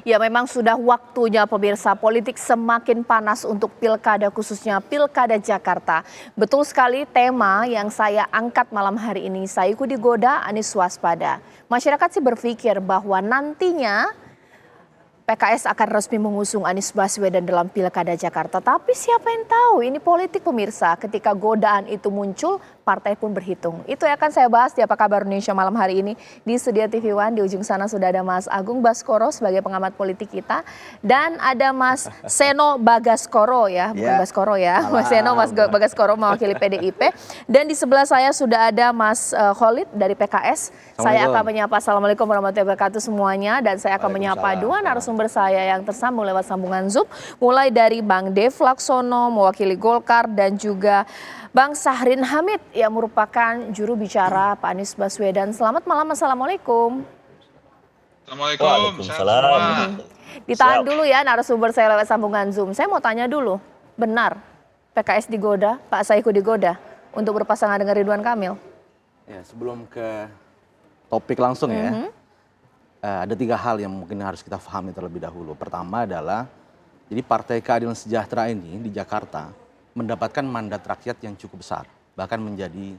Ya memang sudah waktunya pemirsa politik semakin panas untuk pilkada khususnya pilkada Jakarta. Betul sekali tema yang saya angkat malam hari ini, Saiku digoda Anies waspada. Masyarakat sih berpikir bahwa nantinya PKS akan resmi mengusung Anies Baswedan dalam pilkada Jakarta. Tapi siapa yang tahu ini politik pemirsa, ketika godaan itu muncul partai pun berhitung. Itu yang akan saya bahas di Apa Kabar Indonesia malam hari ini. Di Studio TV One di ujung sana sudah ada Mas Agung Baskoro sebagai pengamat politik kita. Dan ada Mas Seno Bagaskoro ya, bukan Baskoro ya. Mas Seno Bagaskoro mewakili PDIP. Dan di sebelah saya sudah ada Mas Khalid dari PKS. Saya akan menyapa Assalamualaikum warahmatullahi wabarakatuh semuanya. Dan saya akan menyapa dua narasumber saya yang tersambung lewat sambungan Zoom. Mulai dari Bang Dev Laksono mewakili Golkar dan juga Bang Sahrin Hamid yang merupakan juru bicara Pak Anies Baswedan. Selamat malam, Assalamualaikum. Assalamualaikum. Waalaikumsalam. Ditahan dulu ya narasumber saya lewat sambungan Zoom. Saya mau tanya dulu, benar PKS digoda, Pak Saiku digoda untuk berpasangan dengan Ridwan Kamil? Ya, sebelum ke topik langsung ya, ada 3 hal yang mungkin harus kita pahami terlebih dahulu. Pertama adalah, jadi Partai Keadilan Sejahtera ini di Jakarta mendapatkan mandat rakyat yang cukup besar, bahkan menjadi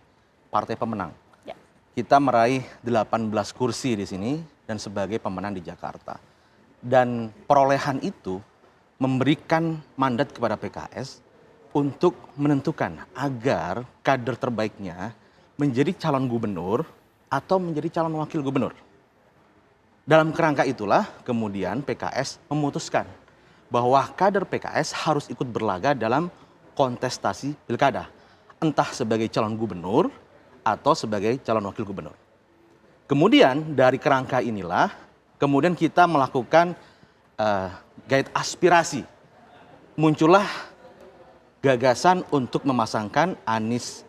partai pemenang. Ya. Kita meraih 18 kursi di sini dan sebagai pemenang di Jakarta. Dan perolehan itu memberikan mandat kepada PKS untuk menentukan agar kader terbaiknya menjadi calon gubernur atau menjadi calon wakil gubernur. Dalam kerangka itulah kemudian PKS memutuskan bahwa kader PKS harus ikut berlaga dalam kontestasi pilkada, entah sebagai calon gubernur atau sebagai calon wakil gubernur. Kemudian dari kerangka inilah kemudian kita melakukan gait aspirasi. Muncullah gagasan untuk memasangkan Anies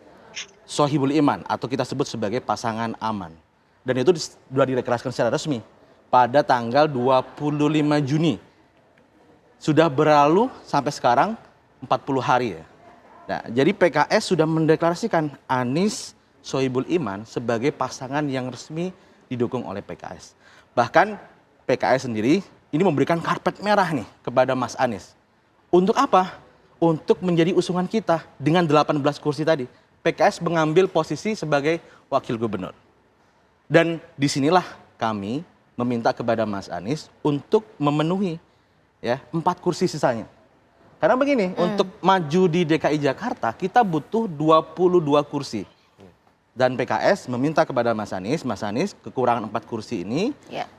Sohibul Iman atau kita sebut sebagai pasangan aman. Dan itu sudah direkomendasikan secara resmi pada tanggal 25 Juni. Sudah berlalu sampai sekarang 40 hari ya. Nah, jadi PKS sudah mendeklarasikan Anies Sohibul Iman sebagai pasangan yang resmi didukung oleh PKS. Bahkan PKS sendiri ini memberikan karpet merah nih kepada Mas Anies. Untuk apa? Untuk menjadi usungan kita dengan 18 kursi tadi. PKS mengambil posisi sebagai wakil gubernur. Dan disinilah kami meminta kepada Mas Anies untuk memenuhi ya 4 kursi sisanya. Karena begini, untuk maju di DKI Jakarta kita butuh 22 kursi. Dan PKS meminta kepada Mas Anies kekurangan 4 kursi ini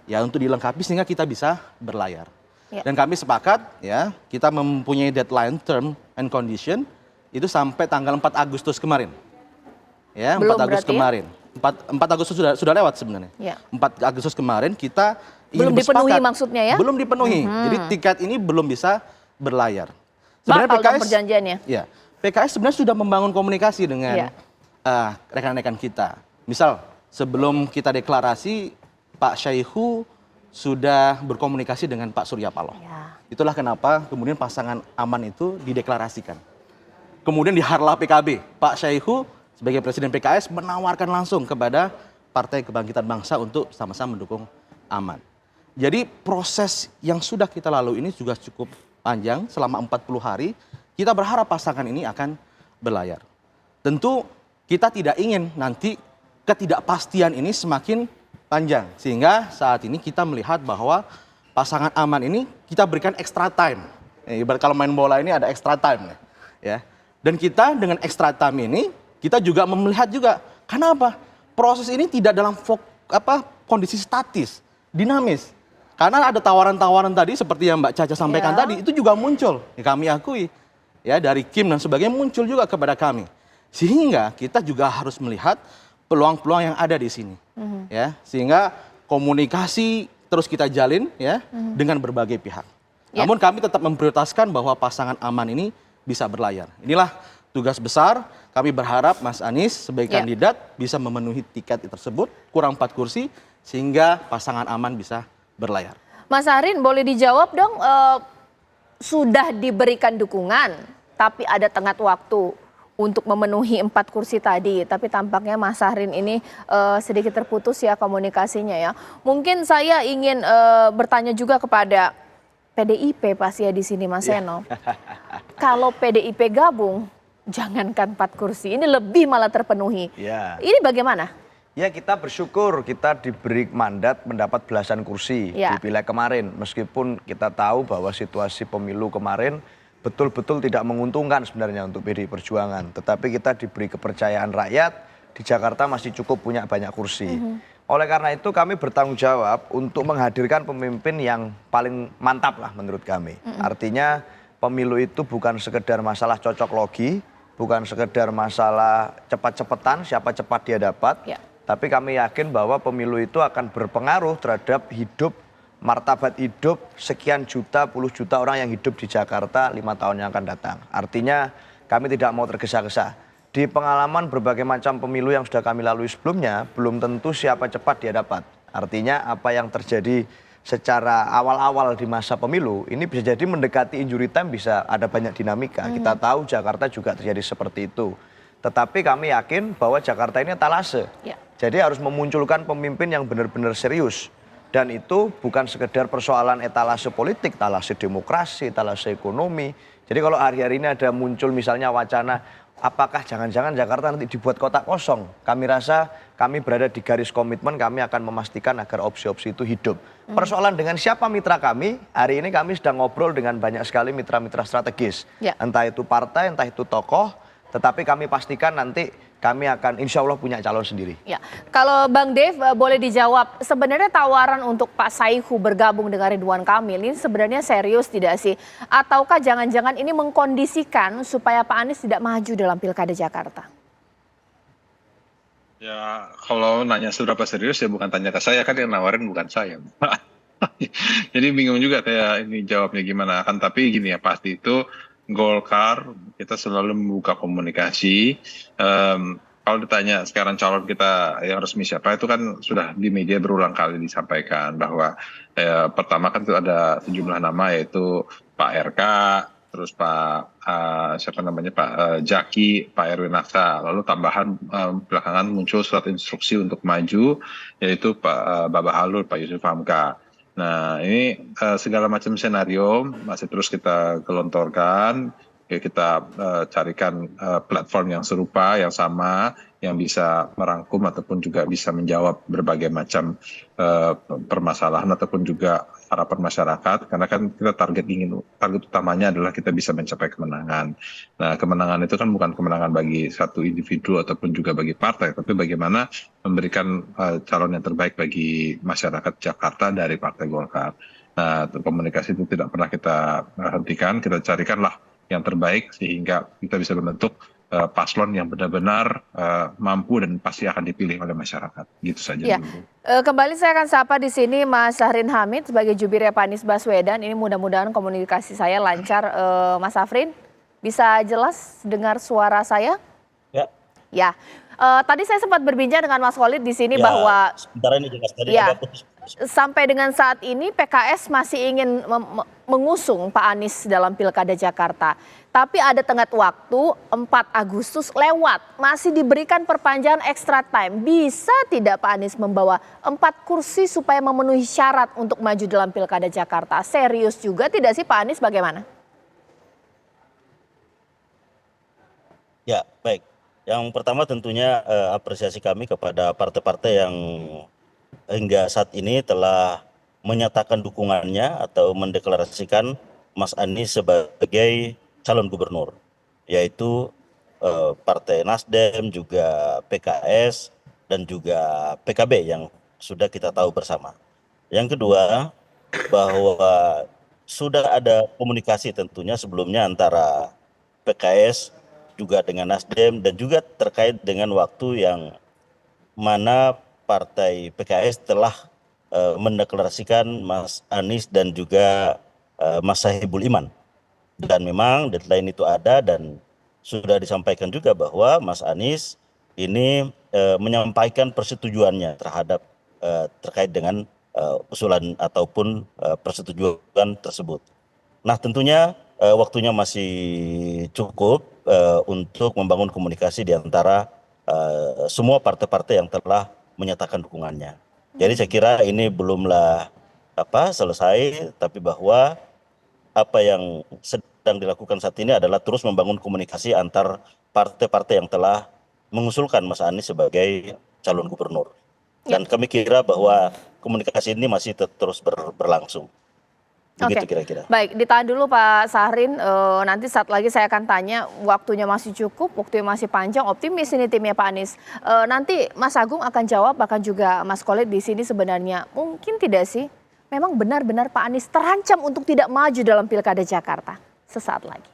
ya untuk dilengkapi sehingga kita bisa berlayar. Dan kami sepakat ya, kita mempunyai deadline term and condition itu sampai tanggal 4 Agustus kemarin. Ya, 4 Agustus kemarin. 4 Agustus sudah lewat sebenarnya. 4 Agustus kemarin kita belum dipenuhi maksudnya ya? Belum dipenuhi. Jadi tiket ini belum bisa berlayar. Sebenarnya PKS perjanjiannya. Ya, PKS sebenarnya sudah membangun komunikasi dengan rekan-rekan kita. Misal sebelum kita deklarasi, Pak Syaihu sudah berkomunikasi dengan Pak Surya Paloh. Itulah kenapa kemudian pasangan aman itu dideklarasikan. Kemudian di Harlah PKB, Pak Syaihu sebagai Presiden PKS menawarkan langsung kepada Partai Kebangkitan Bangsa untuk sama-sama mendukung aman. Jadi proses yang sudah kita lalui ini juga cukup panjang selama 40 hari. Kita berharap pasangan ini akan berlayar. Tentu kita tidak ingin nanti ketidakpastian ini semakin panjang. Sehingga saat ini kita melihat bahwa pasangan aman ini kita berikan extra time. Ibarat kalau main bola ini ada extra time. Ya. Dan kita dengan extra time ini kita juga melihat juga kenapa proses ini tidak dalam kondisi statis, dinamis. Karena ada tawaran-tawaran tadi seperti yang Mbak Caca sampaikan tadi itu juga muncul. Ya, kami akui ya dari Kim dan sebagainya muncul juga kepada kami. Sehingga kita juga harus melihat peluang-peluang yang ada di sini. Ya, sehingga komunikasi terus kita jalin ya dengan berbagai pihak. Namun kami tetap memprioritaskan bahwa pasangan aman ini bisa berlayar. Inilah tugas besar. Kami berharap Mas Anies sebagai kandidat bisa memenuhi tiket tersebut, kurang 4 kursi sehingga pasangan aman bisa berlayar. Mas Sahrin boleh dijawab dong, sudah diberikan dukungan tapi ada tenggat waktu untuk memenuhi 4 kursi tadi. Tapi tampaknya Mas Sahrin ini sedikit terputus ya komunikasinya ya. Mungkin saya ingin bertanya juga kepada PDIP pasti ya di sini Mas Seno. Kalau PDIP gabung, jangankan 4 kursi, ini lebih malah terpenuhi. Ya. Ini bagaimana? Ya kita bersyukur kita diberi mandat mendapat belasan kursi Ya. di pileg kemarin. Meskipun kita tahu bahwa situasi pemilu kemarin betul-betul tidak menguntungkan sebenarnya untuk PDI Perjuangan. Tetapi kita diberi kepercayaan rakyat, di Jakarta masih cukup punya banyak kursi. Oleh karena itu kami bertanggung jawab untuk menghadirkan pemimpin yang paling mantap lah menurut kami. Artinya pemilu itu bukan sekedar masalah cocok logi, bukan sekedar masalah cepat-cepatan, siapa cepat dia dapat. Ya. Tapi kami yakin bahwa pemilu itu akan berpengaruh terhadap hidup, martabat hidup sekian juta, puluh juta orang yang hidup di Jakarta 5 tahun yang akan datang. Artinya kami tidak mau tergesa-gesa. Di pengalaman berbagai macam pemilu yang sudah kami lalui sebelumnya, belum tentu siapa cepat dia dapat. Artinya apa yang terjadi secara awal-awal di masa pemilu, ini bisa jadi mendekati injury time, bisa ada banyak dinamika. Kita tahu Jakarta juga terjadi seperti itu. Tetapi kami yakin bahwa Jakarta ini etalase. Ya. Jadi harus memunculkan pemimpin yang benar-benar serius. Dan itu bukan sekedar persoalan etalase politik, etalase demokrasi, etalase ekonomi. Jadi kalau hari-hari ini ada muncul misalnya wacana, apakah jangan-jangan Jakarta nanti dibuat kota kosong? Kami rasa kami berada di garis komitmen, kami akan memastikan agar opsi-opsi itu hidup. Persoalan dengan siapa mitra kami, hari ini kami sedang ngobrol dengan banyak sekali mitra-mitra strategis. Ya. Entah itu partai, entah itu tokoh, tetapi kami pastikan nanti kami akan insya Allah punya calon sendiri. Ya, kalau Bang Dev boleh dijawab, sebenarnya tawaran untuk Pak Saihu bergabung dengan Ridwan Kamil ini sebenarnya serius tidak sih? Ataukah jangan-jangan ini mengkondisikan supaya Pak Anies tidak maju dalam Pilkada Jakarta? Ya, kalau nanya seberapa serius ya bukan tanya ke saya, kan yang nawarin bukan saya. Jadi bingung juga saya ini jawabnya gimana. Kan tapi gini ya, pasti itu Golkar kita selalu membuka komunikasi. Kalau ditanya sekarang calon kita yang resmi siapa, itu kan sudah di media berulang kali disampaikan bahwa pertama kan itu ada sejumlah nama, yaitu Pak RK, terus Pak siapa namanya Pak Jaki, Pak Erwin Aksa, lalu tambahan belakangan muncul surat instruksi untuk maju, yaitu Pak Baba Halul, Pak Yusuf Hamka. Nah ini segala macam senario masih terus kita gelontorkan, kita carikan platform yang serupa, yang sama, yang bisa merangkum ataupun juga bisa menjawab berbagai macam permasalahan ataupun juga harapan masyarakat. Karena kan kita target utamanya adalah kita bisa mencapai kemenangan. Nah kemenangan itu kan bukan kemenangan bagi satu individu ataupun juga bagi partai, tapi bagaimana memberikan calon yang terbaik bagi masyarakat Jakarta dari Partai Golkar. Nah komunikasi itu tidak pernah kita hentikan, kita carikanlah yang terbaik sehingga kita bisa membentuk paslon yang benar-benar mampu dan pasti akan dipilih oleh masyarakat. Gitu saja. Ya. Kembali saya akan sapa di sini Mas Sahrin Hamid sebagai jubirnya Pak Anies Baswedan. Ini mudah-mudahan komunikasi saya lancar. Mas Safrin, bisa jelas dengar suara saya? Ya. Ya. Tadi saya sempat berbincang dengan Mas Khalid di sini Ya, bahwa sebentar ini jelas tadi ya, ada putus. sampai dengan saat ini PKS masih ingin mengusung Pak Anies dalam Pilkada Jakarta. Tapi ada tenggat waktu 4 Agustus lewat, masih diberikan perpanjangan extra time. Bisa tidak Pak Anies membawa 4 kursi supaya memenuhi syarat untuk maju dalam Pilkada Jakarta? Serius juga tidak sih Pak Anies, bagaimana? Ya, baik. Yang pertama tentunya apresiasi kami kepada partai-partai yang hingga saat ini telah menyatakan dukungannya atau mendeklarasikan Mas Anies sebagai calon gubernur, yaitu Partai Nasdem, juga PKS, dan juga PKB yang sudah kita tahu bersama. Yang kedua, bahwa sudah ada komunikasi tentunya sebelumnya antara PKS juga dengan Nasdem, dan juga terkait dengan waktu yang mana Partai PKS telah mendeklarasikan Mas Anies dan juga Mas Sohibul Iman. Dan memang deadline itu ada dan sudah disampaikan juga bahwa Mas Anies ini menyampaikan persetujuannya terhadap terkait dengan usulan ataupun persetujuan tersebut. Nah tentunya waktunya masih cukup untuk membangun komunikasi di antara semua partai-partai yang telah menyatakan dukungannya. Jadi saya kira ini belumlah selesai, tapi bahwa apa yang sedang dilakukan saat ini adalah terus membangun komunikasi antar partai-partai yang telah mengusulkan Mas Anies sebagai calon gubernur. Dan kami kira bahwa komunikasi ini masih terus berlangsung. Begitu kira-kira. Baik, ditahan dulu Pak Syahrin, nanti saat lagi saya akan tanya, waktunya masih cukup, waktunya masih panjang, optimis ini timnya Pak Anies. Nanti Mas Agung akan jawab, bahkan juga Mas Khalid di sini sebenarnya mungkin tidak sih, memang benar-benar Pak Anies terancam untuk tidak maju dalam Pilkada Jakarta. Sesaat lagi.